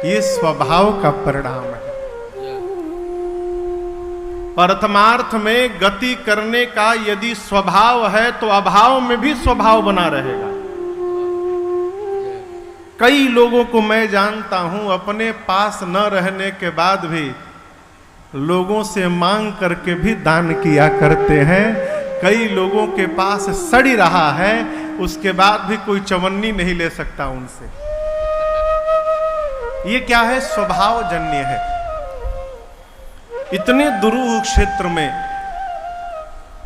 ये स्वभाव का परिणाम है। परमार्थ में गति करने का यदि स्वभाव है तो अभाव में भी स्वभाव बना रहेगा। कई लोगों को मैं जानता हूं अपने पास न रहने के बाद भी लोगों से मांग करके भी दान किया करते हैं। कई लोगों के पास सड़ी रहा है, उसके बाद भी कोई चवन्नी नहीं ले सकता उनसे। ये क्या है? स्वभाव जन्य है। इतने दुरूह क्षेत्र में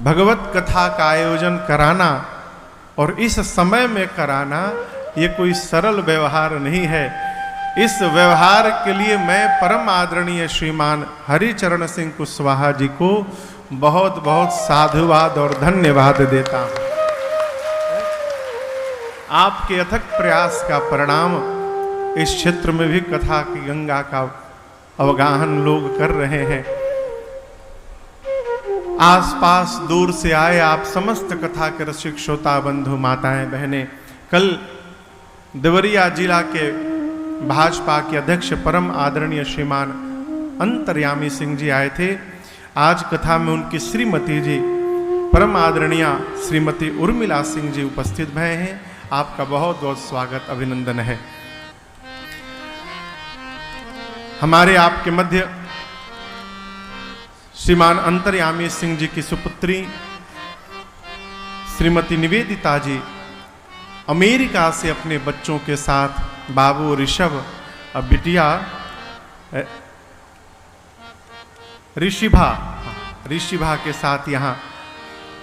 भगवत कथा का आयोजन कराना और इस समय में कराना, ये कोई सरल व्यवहार नहीं है। इस व्यवहार के लिए मैं परम आदरणीय श्रीमान हरिचरण सिंह कुशवाहा जी को बहुत बहुत साधुवाद और धन्यवाद देता हूं। आपके अथक प्रयास का परिणाम इस क्षेत्र में भी कथा की गंगा का अवगाहन लोग कर रहे हैं। आसपास दूर से आए आप समस्त कथा के रसिक श्रोता बंधु माताएं बहनें, कल देवरिया जिला के भाजपा के अध्यक्ष परम आदरणीय श्रीमान अंतर्यामी सिंह जी आए थे। आज कथा में उनकी श्रीमती जी परम आदरणीय श्रीमती उर्मिला सिंह जी उपस्थित भय हैं। आपका बहुत बहुत स्वागत अभिनंदन है। हमारे आपके मध्य श्रीमान अंतर्यामी सिंह जी की सुपुत्री श्रीमती निवेदिता जी अमेरिका से अपने बच्चों के साथ, बाबू ऋषभ और बिटिया ऋषिभा के साथ यहाँ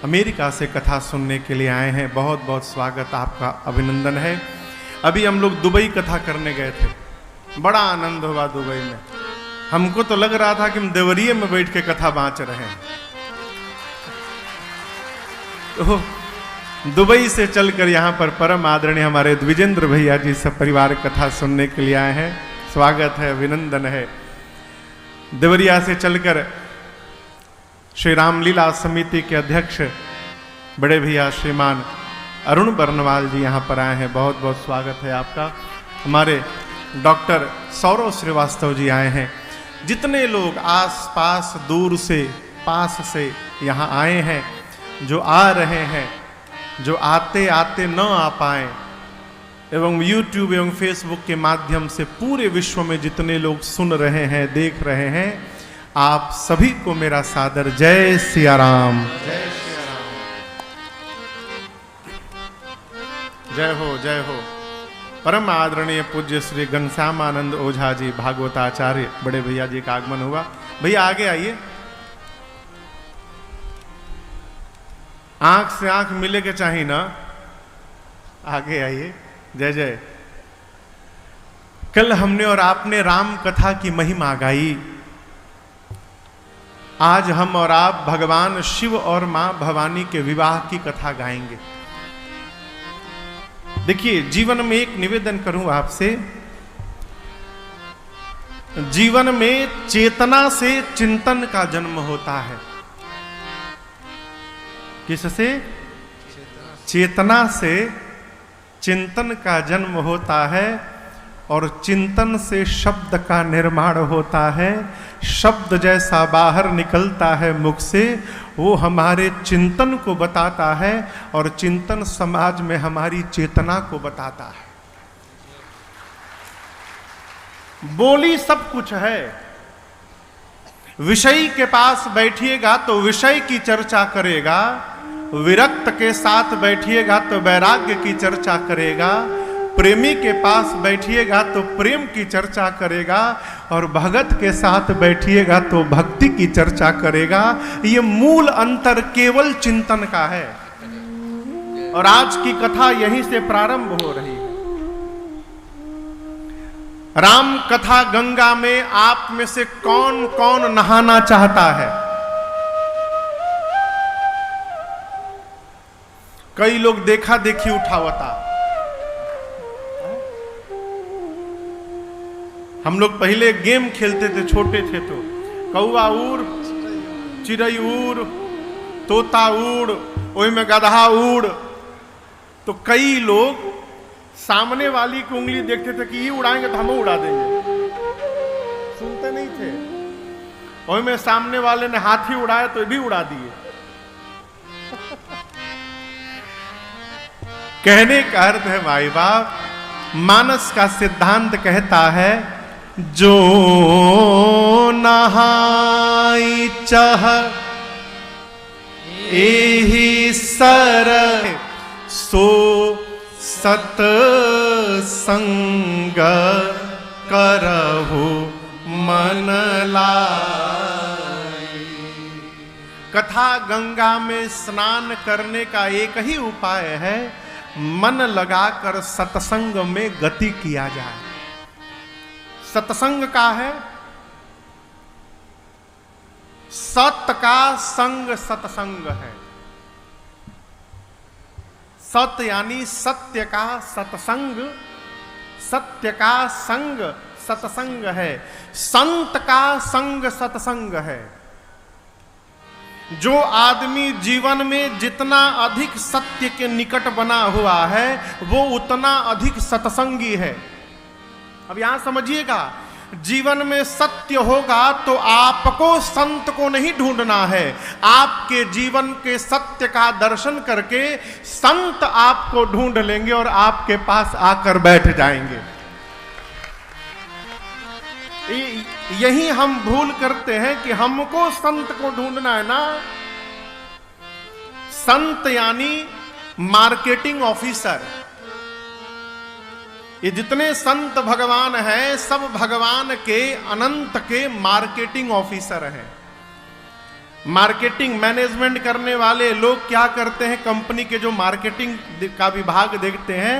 अमेरिका से कथा सुनने के लिए आए हैं। बहुत बहुत स्वागत, आपका अभिनंदन है। अभी हम लोग दुबई कथा करने गए थे, बड़ा आनंद हुआ दुबई में। हमको तो लग रहा था कि हम देवरिया में बैठ के कथा बाँच रहे हैं। तो दुबई से चलकर यहाँ पर परम आदरणीय हमारे द्विजेंद्र भैया जी सब परिवार कथा सुनने के लिए आए हैं। स्वागत है, अभिनंदन है। देवरिया से चलकर श्री रामलीला समिति के अध्यक्ष बड़े भैया श्रीमान अरुण बर्नवाल जी यहाँ पर आए हैं। बहुत बहुत स्वागत है आपका। हमारे डॉक्टर सौरव श्रीवास्तव जी आए हैं। जितने लोग आस पास दूर से पास से यहाँ आए हैं, जो आ रहे हैं, जो आते आते न आ पाए, एवं YouTube एवं फेसबुक के माध्यम से पूरे विश्व में जितने लोग सुन रहे हैं, देख रहे हैं, आप सभी को मेरा सादर जय सिया राम। जय सिया राम। जय हो, जय हो। परम आदरणीय पूज्य श्री घनश्यामानंद ओझा जी भागवताचार्य बड़े भैया जी का आगमन हुआ। भैया आगे आइए, आंख से आंख मिले के चाहिए ना, आगे आइए। जय जय। कल हमने और आपने राम कथा की महिमा गाई। आज हम और आप भगवान शिव और मां भवानी के विवाह की कथा गाएंगे। देखिए, जीवन में एक निवेदन करूं आपसे, जीवन में चेतना से चिंतन का जन्म होता है। किससे? चेतना से चिंतन का जन्म होता है और चिंतन से शब्द का निर्माण होता है। शब्द जैसा बाहर निकलता है मुख से, वो हमारे चिंतन को बताता है और चिंतन समाज में हमारी चेतना को बताता है। बोली सब कुछ है। विषय के पास बैठिएगा तो विषय की चर्चा करेगा, विरक्त के साथ बैठिएगा तो वैराग्य की चर्चा करेगा, प्रेमी के पास बैठिएगा तो प्रेम की चर्चा करेगा, और भगत के साथ बैठिएगा तो भक्ति की चर्चा करेगा। ये मूल अंतर केवल चिंतन का है। और आज की कथा यहीं से प्रारंभ हो रही है। राम कथा गंगा में आप में से कौन कौन नहाना चाहता है? कई लोग देखा देखी उठावता। हम लोग पहले गेम खेलते थे, छोटे थे तो कौआ उड़, चिड़ई उड़, तोता उड़, ओई में गधा उड़। तो कई लोग सामने वाली की उंगली देखते थे कि ये उड़ाएंगे तो हम उड़ा देंगे। सुनते नहीं थे। और में सामने वाले ने हाथी उड़ाया तो भी उड़ा दिए। कहने का अर्थ है भाई बाप, मानस का सिद्धांत कहता है जो नहाई चह एहि सर सो सत संग करहु मन लाई। कथा गंगा में स्नान करने का एक ही उपाय है, मन लगाकर सत्संग में गति किया जाए। सत्संग का है, सत का संग सत्संग है। सत यानी सत्य का सत्संग, सत्य का संग सत्संग है। संत का संग सत्संग है। जो आदमी जीवन में जितना अधिक सत्य के निकट बना हुआ है वो उतना अधिक सत्संगी है। अब यहां समझिएगा, जीवन में सत्य होगा तो आपको संत को नहीं ढूंढना है, आपके जीवन के सत्य का दर्शन करके संत आपको ढूंढ लेंगे और आपके पास आकर बैठ जाएंगे। यही हम भूल करते हैं कि हमको संत को ढूंढना है ना। संत यानी मार्केटिंग ऑफिसर। ये जितने संत भगवान हैं सब भगवान के अनंत के मार्केटिंग ऑफिसर हैं। मार्केटिंग मैनेजमेंट करने वाले लोग क्या करते हैं, कंपनी के जो मार्केटिंग का विभाग देखते हैं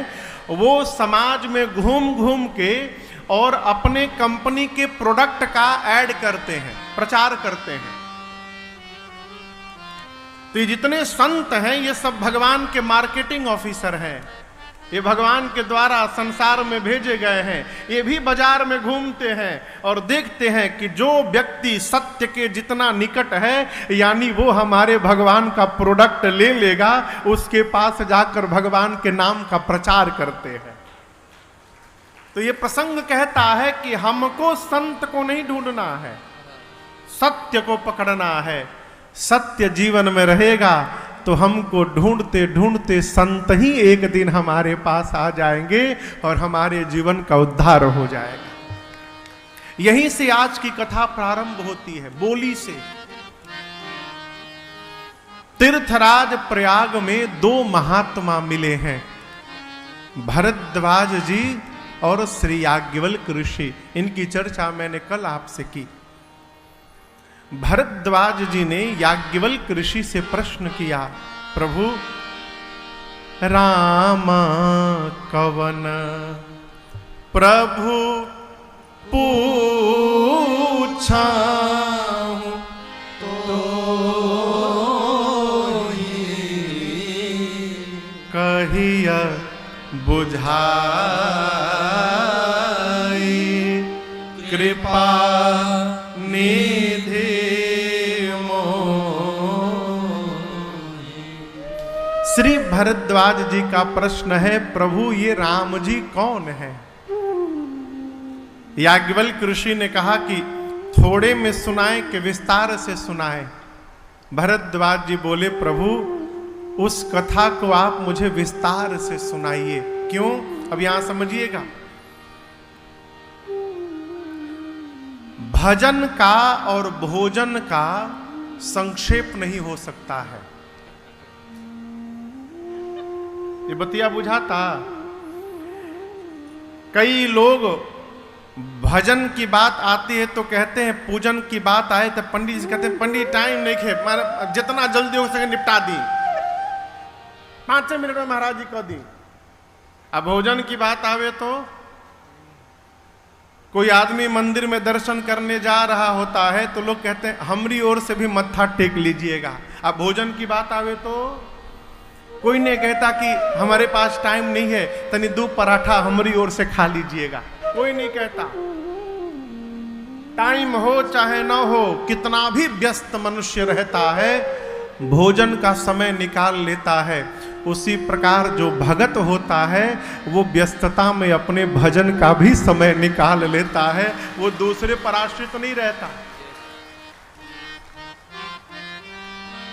वो समाज में घूम घूम के और अपने कंपनी के प्रोडक्ट का ऐड करते हैं, प्रचार करते हैं। तो ये जितने संत हैं ये सब भगवान के मार्केटिंग ऑफिसर हैं। ये भगवान के द्वारा संसार में भेजे गए हैं। ये भी बाजार में घूमते हैं और देखते हैं कि जो व्यक्ति सत्य के जितना निकट है यानी वो हमारे भगवान का प्रोडक्ट ले लेगा, उसके पास जाकर भगवान के नाम का प्रचार करते हैं। तो ये प्रसंग कहता है कि हमको संत को नहीं ढूंढना है, सत्य को पकड़ना है। सत्य जीवन में रहेगा तो हमको ढूंढते ढूंढते संत ही एक दिन हमारे पास आ जाएंगे और हमारे जीवन का उद्धार हो जाएगा। यहीं से आज की कथा प्रारंभ होती है, बोली से। तीर्थराज प्रयाग में दो महात्मा मिले हैं, भरद्वाज जी और श्री याज्ञवल्क्य ऋषि। इनकी चर्चा मैंने कल आपसे की। भरद्वाज जी ने याज्ञवल्क्य ऋषि से प्रश्न किया, प्रभु राम कवन प्रभु पूछाऊं तो कहिया बुझाई कृपा निधि मोहि। श्री भरद्वाज जी का प्रश्न है, प्रभु ये राम जी कौन है? याज्ञवल्क्य ऋषि ने कहा कि थोड़े में सुनाए कि विस्तार से सुनाए। भरद्वाज जी बोले, प्रभु उस कथा को आप मुझे विस्तार से सुनाइए। क्यों? अब यहां समझिएगा, भजन का और भोजन का संक्षेप नहीं हो सकता है। ये बतिया बुझाता। कई लोग भजन की बात आती है तो कहते हैं, पूजन की बात आए तो पंडित जी कहते हैं पंडित टाइम नहीं खे, जितना जल्दी हो सके निपटा दी, 5 मिनट में महाराज जी को दी। अब भोजन की बात आवे तो कोई आदमी मंदिर में दर्शन करने जा रहा होता है तो लोग कहते हैं हमारी ओर से भी मत्था टेक लीजिएगा। अब भोजन की बात आवे तो कोई नहीं कहता कि हमारे पास टाइम नहीं है, तनी 2 पराठा हमारी ओर से खा लीजिएगा। कोई नहीं कहता। टाइम हो चाहे ना हो, कितना भी व्यस्त मनुष्य रहता है, भोजन का समय निकाल लेता है। उसी प्रकार जो भगत होता है वो व्यस्तता में अपने भजन का भी समय निकाल लेता है, वो दूसरे पर आश्रित नहीं रहता।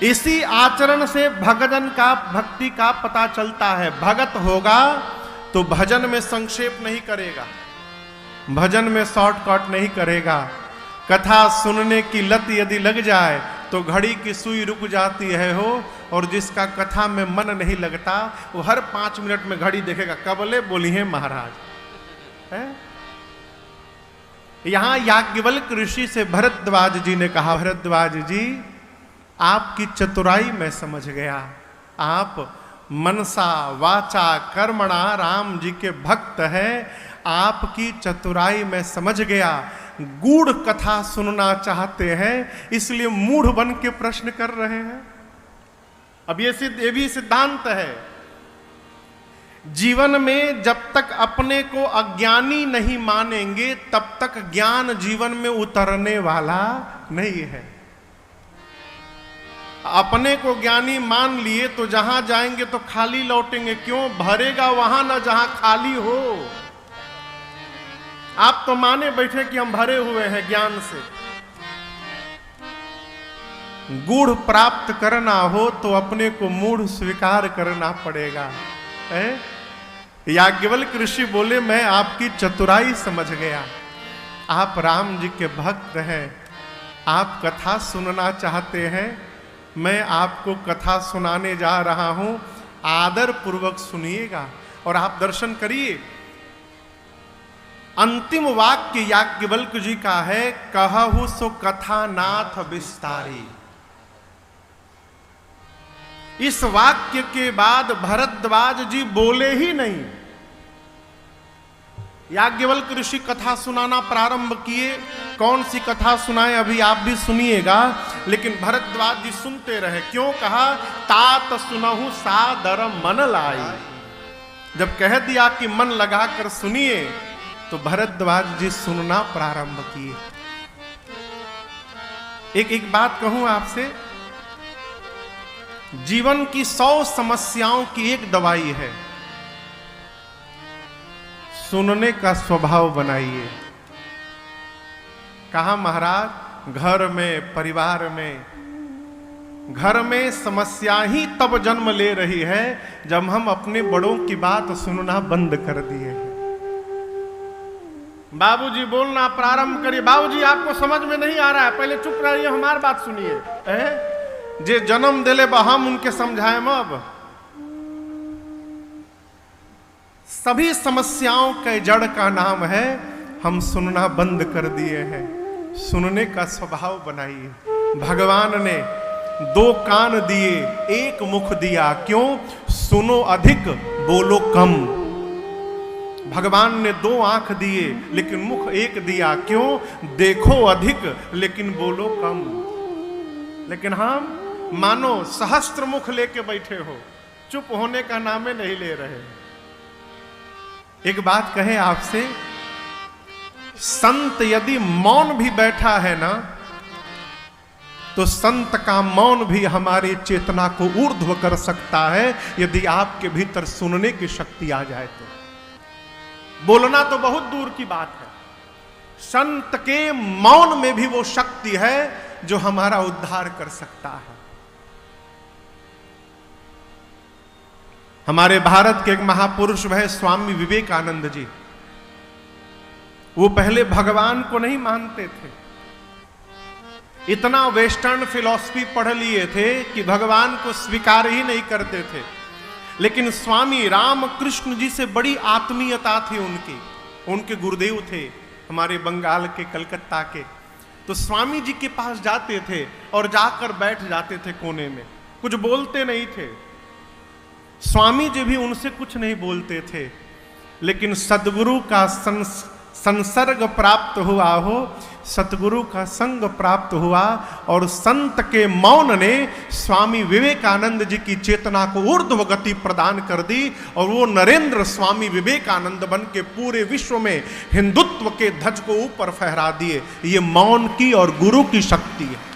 इसी आचरण से भगजन का, भक्ति का पता चलता है। भगत होगा तो भजन में संक्षेप नहीं करेगा, भजन में शॉर्टकट नहीं करेगा। कथा सुनने की लत यदि लग जाए तो घड़ी की सुई रुक जाती है हो, और जिसका कथा में मन नहीं लगता वो हर 5 मिनट में घड़ी देखेगा, कबले बोली है महाराज है? यहां याज्ञवल्क ऋषि से भरद्वाज जी ने कहा, भरद्वाज जी आपकी चतुराई मैं समझ गया, आप मनसा वाचा कर्मणा राम जी के भक्त हैं, आपकी चतुराई मैं समझ गया। गूढ़ कथा सुनना चाहते हैं इसलिए मूढ़ बन के प्रश्न कर रहे हैं। अब ये भी सिद्धांत है, जीवन में जब तक अपने को अज्ञानी नहीं मानेंगे तब तक ज्ञान जीवन में उतरने वाला नहीं है। अपने को ज्ञानी मान लिए तो जहां जाएंगे तो खाली लौटेंगे, क्यों? भरेगा वहां ना जहां खाली हो। आप तो माने बैठे कि हम भरे हुए हैं ज्ञान से। गूढ़ प्राप्त करना हो तो अपने को मूढ़ स्वीकार करना पड़ेगा। याज्ञवल्क ऋषि बोले, मैं आपकी चतुराई समझ गया, आप राम जी के भक्त हैं, आप कथा सुनना चाहते हैं, मैं आपको कथा सुनाने जा रहा हूं, आदर पूर्वक सुनिएगा और आप दर्शन करिए। अंतिम वाक्य याज्ञवल्क जी का है, कहहु सो कथा नाथ विस्तारी। इस वाक्य के बाद भरद्वाज जी बोले ही नहीं। याज्ञवल्क ऋषि कथा सुनाना प्रारंभ किए। कौन सी कथा सुनाए अभी आप भी सुनिएगा, लेकिन भरद्वाज जी सुनते रहे। क्यों कहा? तात सुनहु सादर मन लाई। जब कह दिया कि मन लगाकर सुनिए तो भरद्वाज जी सुनना प्रारंभ किए। एक बात कहूं आपसे, जीवन की 100 समस्याओं की एक दवाई है, सुनने का स्वभाव बनाइए। कहा महाराज? घर में, परिवार में, घर में समस्या ही तब जन्म ले रही है जब हम अपने बड़ों की बात सुनना बंद कर दिए हैं। बाबूजी बोलना प्रारंभ करिए, बाबूजी आपको समझ में नहीं आ रहा है, पहले चुप रहिए, हमारी बात सुनिए। जे जन्म दिले बा हम उनके समझाएं। अब सभी समस्याओं के जड़ का नाम है हम सुनना बंद कर दिए हैं। सुनने का स्वभाव बनाइए। भगवान ने 2 कान दिए, 1 मुख दिया, क्यों? सुनो अधिक, बोलो कम। भगवान ने 2 आंख दिए लेकिन मुख 1 दिया, क्यों? देखो अधिक लेकिन बोलो कम। लेकिन हम मानो सहस्त्र मुख लेके बैठे हो, चुप होने का नामे नहीं ले रहे। एक बात कहे आपसे, संत यदि मौन भी बैठा है ना, तो संत का मौन भी हमारी चेतना को ऊर्ध्व कर सकता है यदि आपके भीतर सुनने की शक्ति आ जाए तो। बोलना तो बहुत दूर की बात है, संत के मौन में भी वो शक्ति है जो हमारा उद्धार कर सकता है। हमारे भारत के एक महापुरुष है स्वामी विवेकानंद जी। वो पहले भगवान को नहीं मानते थे, इतना वेस्टर्न फिलॉसफी पढ़ लिए थे कि भगवान को स्वीकार ही नहीं करते थे। लेकिन स्वामी रामकृष्ण जी से बड़ी आत्मीयता थी उनकी। उनके गुरुदेव थे हमारे बंगाल के, कलकत्ता के। तो स्वामी जी के पास जाते थे और जाकर बैठ जाते थे कोने में, कुछ बोलते नहीं थे। स्वामी जी भी उनसे कुछ नहीं बोलते थे, लेकिन सदगुरु का संसर्ग प्राप्त हुआ हो, सतगुरु का संग प्राप्त हुआ और संत के मौन ने स्वामी विवेकानंद जी की चेतना को ऊर्ध्व गति प्रदान कर दी और वो नरेंद्र स्वामी विवेकानंद बन के पूरे विश्व में हिंदुत्व के ध्वज को ऊपर फहरा दिए। ये मौन की और गुरु की शक्ति है।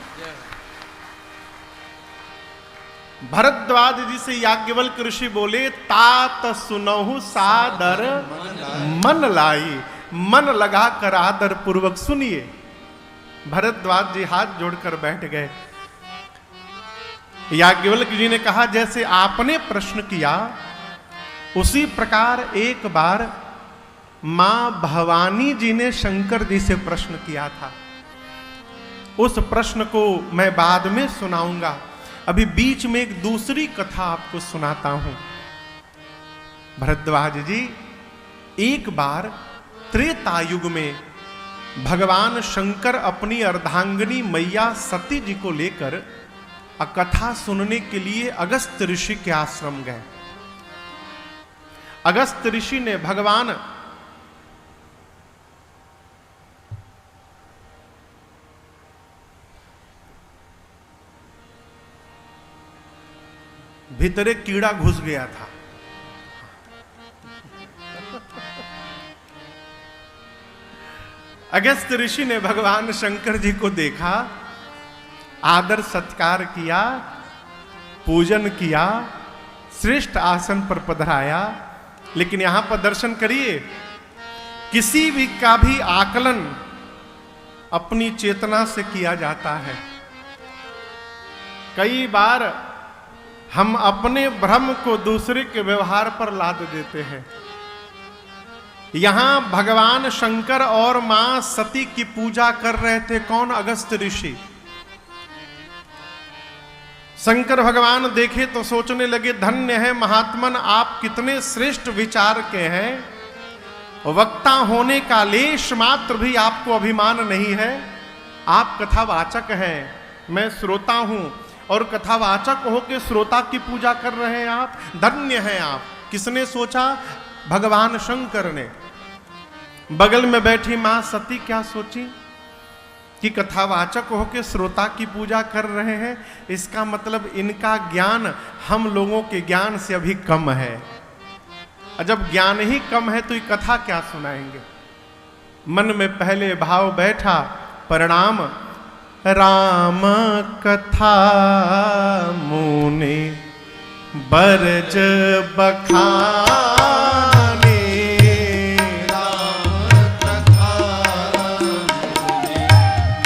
भरद्वाज जी से याज्ञवल्क्य ऋषि बोले, तात सुनहु सादर मन लाई, मन लगा कर आदर पूर्वक सुनिए। भरद्वाज जी हाथ जोड़कर बैठ गए। याज्ञवल्क्य जी ने कहा, जैसे आपने प्रश्न किया उसी प्रकार एक बार मां भवानी जी ने शंकर जी से प्रश्न किया था। उस प्रश्न को मैं बाद में सुनाऊंगा। अभी बीच में एक दूसरी कथा आपको सुनाता हूं। भरद्वाज जी, एक बार त्रेता युग में भगवान शंकर अपनी अर्धांगिनी मैया सती जी को लेकर कथा सुनने के लिए अगस्त ऋषि के आश्रम गए। अगस्त ऋषि ने भगवान भीतर एक कीड़ा घुस गया था। अगस्त ऋषि ने भगवान शंकर जी को देखा, आदर सत्कार किया, पूजन किया, श्रेष्ठ आसन पर पधराया। लेकिन यहां पर दर्शन करिए, किसी भी का भी आकलन अपनी चेतना से किया जाता है। कई बार हम अपने भ्रम को दूसरे के व्यवहार पर लाद देते हैं। यहां भगवान शंकर और मां सती की पूजा कर रहे थे। कौन? अगस्त ऋषि। शंकर भगवान देखे तो सोचने लगे, धन्य है महात्मन, आप कितने श्रेष्ठ विचार के हैं। वक्ता होने का लेश मात्र भी आपको अभिमान नहीं है। आप कथावाचक हैं, मैं श्रोता हूं, और कथावाचक होकर श्रोता की पूजा कर रहे हैं आप। धन्य हैं आप। किसने सोचा? भगवान शंकर ने। बगल में बैठी मां सती क्या सोची कि कथावाचक होकर श्रोता की पूजा कर रहे हैं, इसका मतलब इनका ज्ञान हम लोगों के ज्ञान से अभी कम है। जब ज्ञान ही कम है तो ये कथा क्या सुनाएंगे। मन में पहले भाव बैठा, परिणाम राम कथा मुने बरज बखाने, राम कथा मुने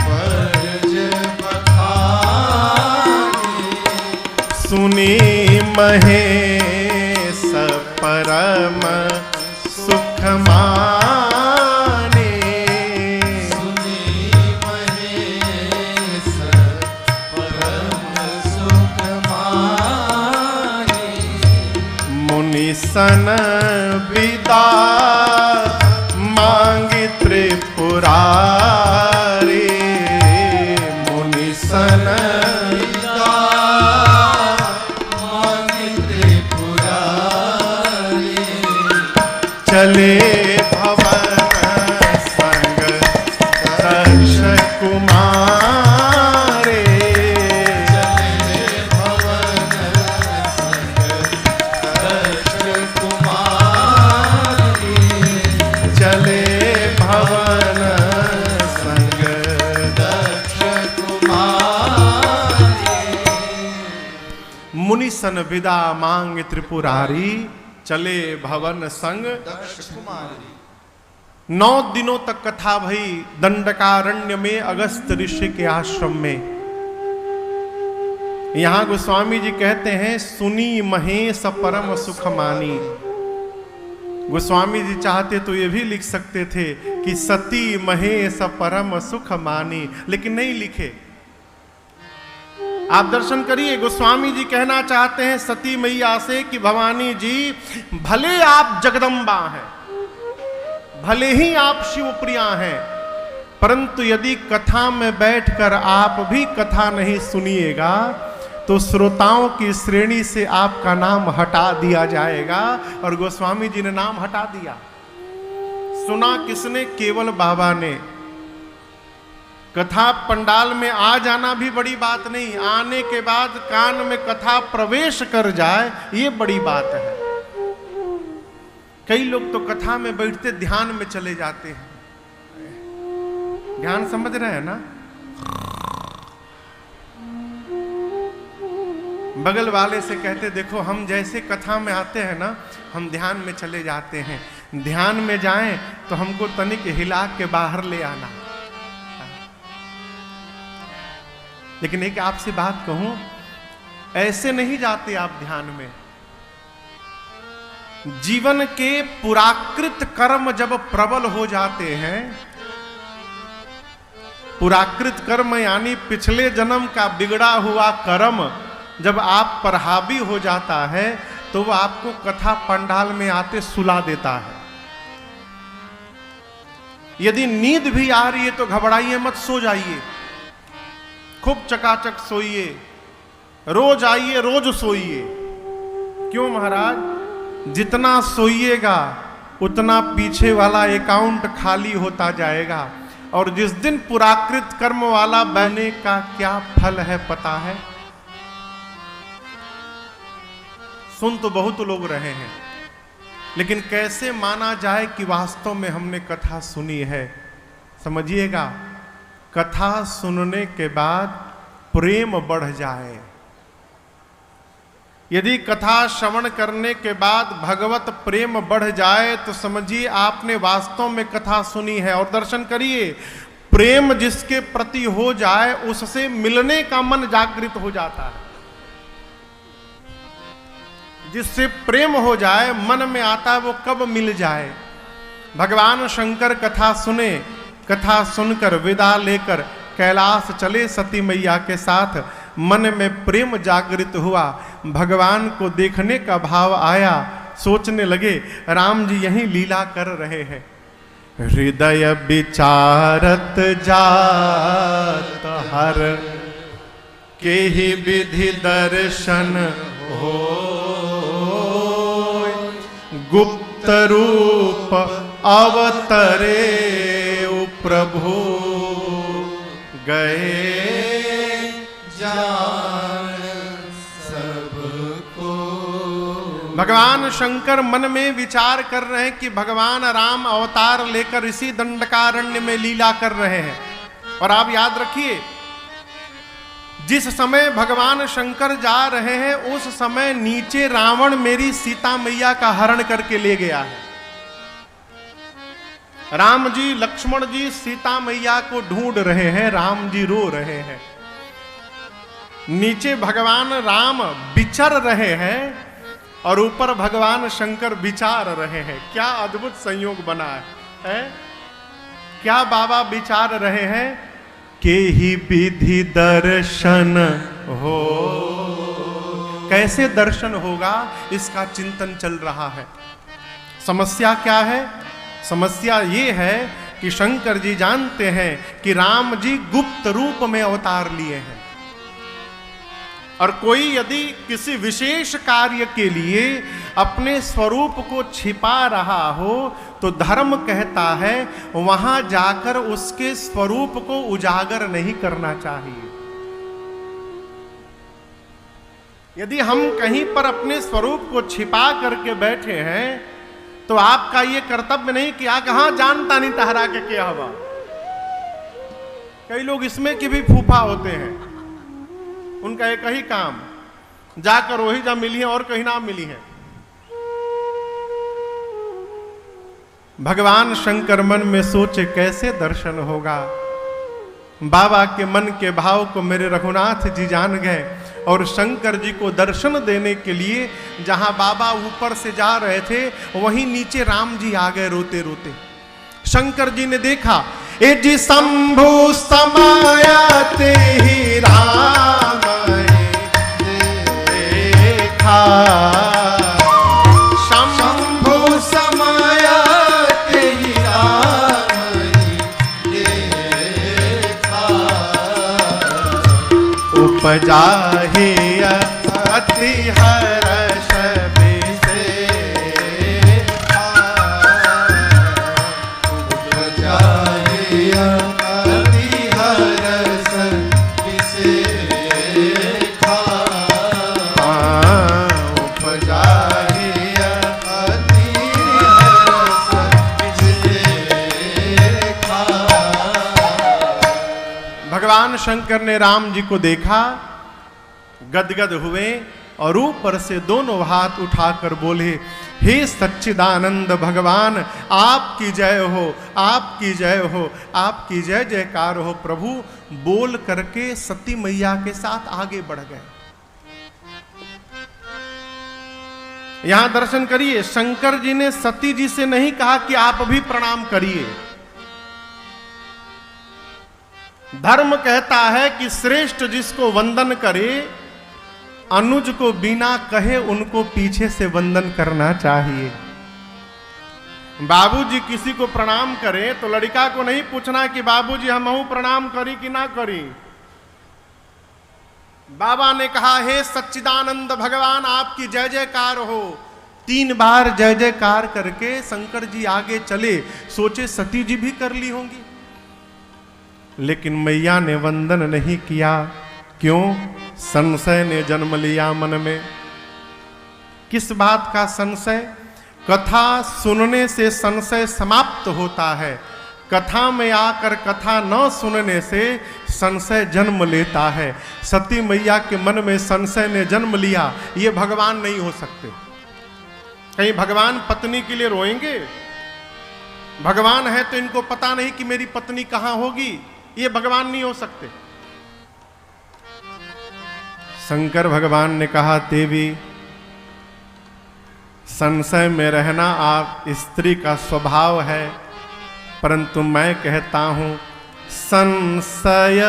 बरज बखाने, सुनी महेश परम सुख सन विदा मांगी त्रिपुरारी, मुनि सन विदा मांगी त्रिपुरारी, चले भवन संग दक्ष कुमारे, चले भवन संग दक्ष कुमारी, चले भवन संग दक्ष कुमारी, मुनि सन विदा मांग त्रिपुरारी, चले भवन संग दक्ष कुमारी। 9 दिनों तक कथा भई दंडकारण्य में अगस्त ऋषि के आश्रम में। यहां गोस्वामी जी कहते हैं, सुनी महेश परम सुख मानी। गोस्वामी जी चाहते तो ये भी लिख सकते थे कि सती महेश परम सुख मानी, लेकिन नहीं लिखे। आप दर्शन करिए, गोस्वामी जी कहना चाहते हैं सती मैया से कि भवानी जी, भले आप जगदम्बा हैं, भले ही आप शिवप्रिया हैं, परंतु यदि कथा में बैठकर आप भी कथा नहीं सुनिएगा तो श्रोताओं की श्रेणी से आपका नाम हटा दिया जाएगा। और गोस्वामी जी ने नाम हटा दिया। सुना किसने? केवल बाबा ने। कथा पंडाल में आ जाना भी बड़ी बात नहीं, आने के बाद कान में कथा प्रवेश कर जाए ये बड़ी बात है। कई लोग तो कथा में बैठते ध्यान में चले जाते हैं। ध्यान समझ रहे हैं ना? बगल वाले से कहते देखो हम जैसे कथा में आते हैं ना, हम ध्यान में चले जाते हैं, ध्यान में जाएं तो हमको तनिक हिला के बाहर ले आना। लेकिन एक आपसे बात कहूं, ऐसे नहीं जाते आप ध्यान में। जीवन के पुराकृत कर्म जब प्रबल हो जाते हैं, पुराकृत कर्म यानी पिछले जन्म का बिगड़ा हुआ कर्म जब आप पर हावी हो जाता है, तो वह आपको कथा पंडाल में आते सुला देता है। यदि नींद भी आ रही है तो घबराइए मत, सो जाइए, खूब चकाचक सोइए, रोज आइए रोज सोइए। क्यों महाराज? जितना सोइएगा उतना पीछे वाला अकाउंट खाली होता जाएगा, और जिस दिन पुराकृत कर्म वाला बहने का क्या फल है पता है? सुन तो बहुत लोग रहे हैं, लेकिन कैसे माना जाए कि वास्तव में हमने कथा सुनी है? समझिएगा, कथा सुनने के बाद प्रेम बढ़ जाए, यदि कथा श्रवण करने के बाद भगवत प्रेम बढ़ जाए तो समझिए आपने वास्तव में कथा सुनी है। और दर्शन करिए, प्रेम जिसके प्रति हो जाए उससे मिलने का मन जागृत हो जाता है। जिससे प्रेम हो जाए मन में आता है वो कब मिल जाए। भगवान शंकर कथा सुने, कथा सुनकर विदा लेकर कैलाश चले सती मैया के साथ। मन में प्रेम जागृत हुआ, भगवान को देखने का भाव आया, सोचने लगे राम जी यही लीला कर रहे हैं। हृदय विचारत जात हर के ही विधि दर्शन हो, गुप्त रूप अवतरे प्रभु गए जान सबको। भगवान शंकर मन में विचार कर रहे हैं कि भगवान राम अवतार लेकर इसी दंडकारण्य में लीला कर रहे हैं। और आप याद रखिए, जिस समय भगवान शंकर जा रहे हैं उस समय नीचे रावण मेरी सीता मैया का हरण करके ले गया है। राम जी लक्ष्मण जी सीता मैया को ढूंढ रहे हैं, राम जी रो रहे हैं। नीचे भगवान राम विचर रहे हैं और ऊपर भगवान शंकर विचार रहे हैं। क्या अद्भुत संयोग बना है? क्या बाबा विचार रहे हैं? के ही विधि दर्शन हो। कैसे दर्शन होगा इसका चिंतन चल रहा है। समस्या क्या है? समस्या ये है कि शंकर जी जानते हैं कि राम जी गुप्त रूप में अवतार लिए हैं, और कोई यदि किसी विशेष कार्य के लिए अपने स्वरूप को छिपा रहा हो तो धर्म कहता है वहां जाकर उसके स्वरूप को उजागर नहीं करना चाहिए। यदि हम कहीं पर अपने स्वरूप को छिपा करके बैठे हैं तो आपका यह कर्तव्य नहीं कि कहां जानता नहीं तहरा के क्या हवा। कई लोग इसमें की भी फूफा होते हैं, उनका एक ही काम, जाकर वही जा मिली है और कहीं ना मिली है। भगवान शंकर मन में सोचे कैसे दर्शन होगा। बाबा के मन के भाव को मेरे रघुनाथ जी जान गए और शंकर जी को दर्शन देने के लिए जहां बाबा ऊपर से जा रहे थे वहीं नीचे राम जी आ गए रोते रोते। शंकर जी ने देखा, ए जी शंभु समायाते ही राम देखा, शंभु समायाते ही राम देखा, उपजा ही अति हर्ष भगवान शंकर ने राम जी को देखा गदगद हुए और ऊपर से दोनों हाथ उठाकर बोले, हे सच्चिदानंद भगवान, आपकी जय हो, आपकी जय हो, आपकी जय जयकार हो प्रभु। बोल करके सती मैया के साथ आगे बढ़ गए। यहां दर्शन करिए, शंकर जी ने सती जी से नहीं कहा कि आप भी प्रणाम करिए। धर्म कहता है कि श्रेष्ठ जिसको वंदन करे, अनुज को बिना कहे उनको पीछे से वंदन करना चाहिए। बाबूजी किसी को प्रणाम करें तो लड़का को नहीं पूछना कि बाबूजी हमहू प्रणाम करी कि ना करी। बाबा ने कहा, हे सच्चिदानंद भगवान, आपकी जय जयकार हो। 3 बार जय जयकार करके शंकर जी आगे चले। सोचे सती जी भी कर ली होंगी, लेकिन मैया ने वंदन नहीं किया। क्यों? संशय ने जन्म लिया मन में। किस बात का संशय? कथा सुनने से संशय समाप्त होता है, कथा में आकर कथा न सुनने से संशय जन्म लेता है। सती मैया के मन में संशय ने जन्म लिया, ये भगवान नहीं हो सकते। कहीं भगवान पत्नी के लिए रोएंगे? भगवान है तो इनको पता नहीं कि मेरी पत्नी कहां होगी, ये भगवान नहीं हो सकते। शंकर भगवान ने कहा, देवी संशय में रहना आप स्त्री का स्वभाव है, परंतु मैं कहता हूं संशय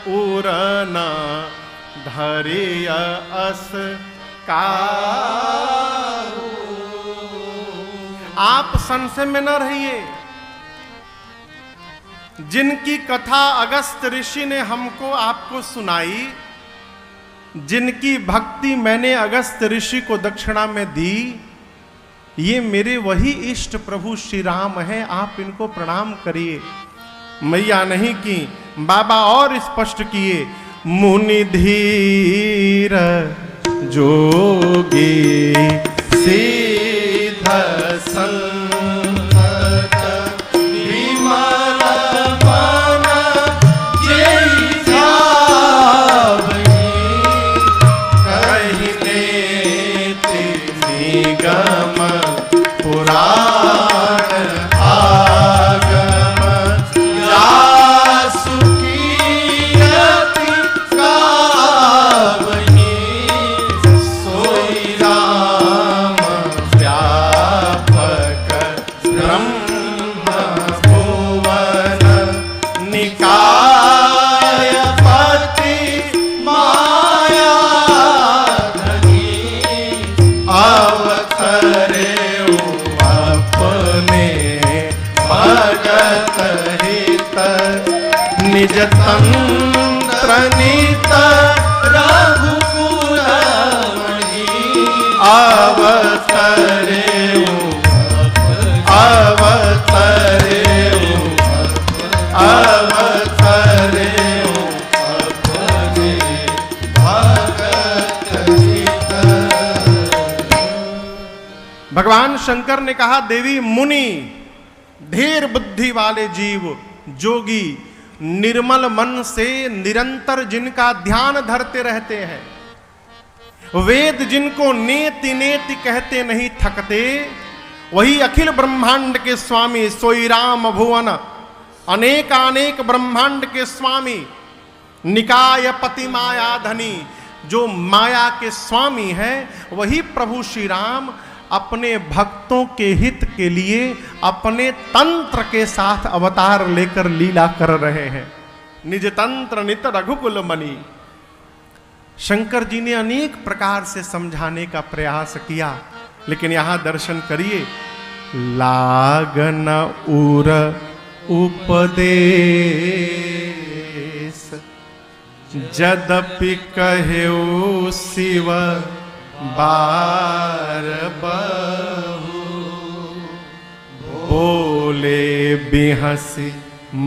उरना धरिय अस का। आप संशय में न रहिए। जिनकी कथा अगस्त ऋषि ने हमको आपको सुनाई, जिनकी भक्ति मैंने अगस्त ऋषि को दक्षिणा में दी, ये मेरे वही इष्ट प्रभु श्री राम हैं, आप इनको प्रणाम करिए। मैया नहीं की, बाबा और स्पष्ट किए, मुनि धीर जोगी सिद्ध निज तंत्र नीत रघुकुल अवतरे अवतरे अवतरे भगवान शंकर ने कहा, देवी मुनि धीर बुद्धि वाले जीव, जोगी निर्मल मन से निरंतर जिनका ध्यान धरते रहते हैं, वेद जिनको नेति नेति कहते नहीं थकते, वही अखिल ब्रह्मांड के स्वामी सोई राम भुवन, अनेकानेक ब्रह्मांड के स्वामी, निकाय पति माया धनी, जो माया के स्वामी हैं, वही प्रभु श्री राम अपने भक्तों के हित के लिए अपने तंत्र के साथ अवतार लेकर लीला कर रहे हैं। निज तंत्र नित रघुकुल मणि। शंकर जी ने अनेक प्रकार से समझाने का प्रयास किया, लेकिन यहां दर्शन करिए, लागन उर उपदेश जदपि कहेउ शिव बार बहु, बोले बिहसी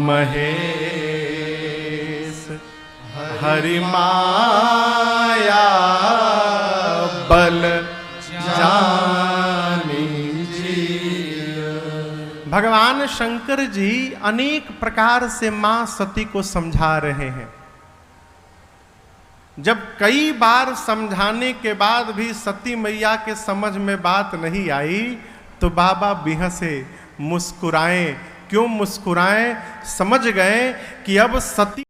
महेश हरि माया बल जानी जी। भगवान शंकर जी अनेक प्रकार से मां सती को समझा रहे हैं। जब कई बार समझाने के बाद भी सती मैया के समझ में बात नहीं आई तो बाबा बिहसे, मुस्कुराए। क्यों मुस्कुराए? समझ गए कि अब सती